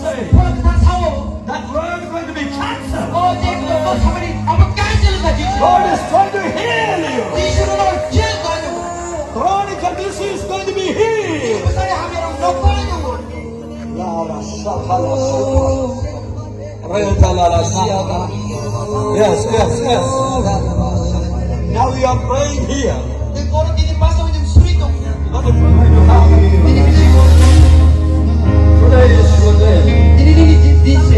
say เพราะท่านเท่า that word is going to be cancer. โอ้เจ๊ก็ต้องทำให้เอามาการเจริญกับจี God is trying to heal you. จีสุดเราเชื่อก่อนอยู่ Chronic condition is going to be healed. ภาษาฮามิรังนกก็เลยอยู่ Yes, yes, yes. Now we are praying here. ในโกรธที่ภาษาเป็นสุริตง Not the prayer you have. Today is your day. ดีเส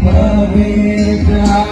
Pavitra